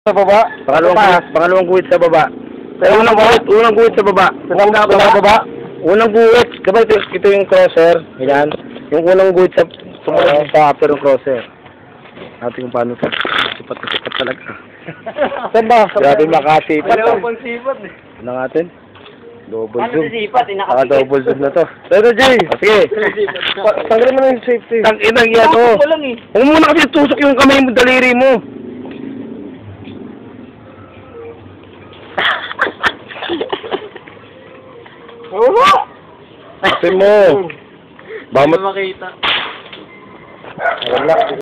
Sa baba? Pangalawang guhit sa baba. Unang guhit sa baba. Sa baba? Unang guhit. Diba ito yung crosser? Yan. Yung unang guhit sa after yung crosser. Natin kung paano ito. Sipat na sipat talaga. Saan ba? Grabe makasipat. Wala pang sipat eh. Ano natin? Double Ano zoom. si sipat? Double zoom na to. Pero Jay! Sige! Tanggalin mo na yung safety. Tang-inang yan o. Tusok mo lang eh. Huwag muna kasi tusok yung kamay mo, daliri mo. Oo! Kasi mo. Baka makita. Wala.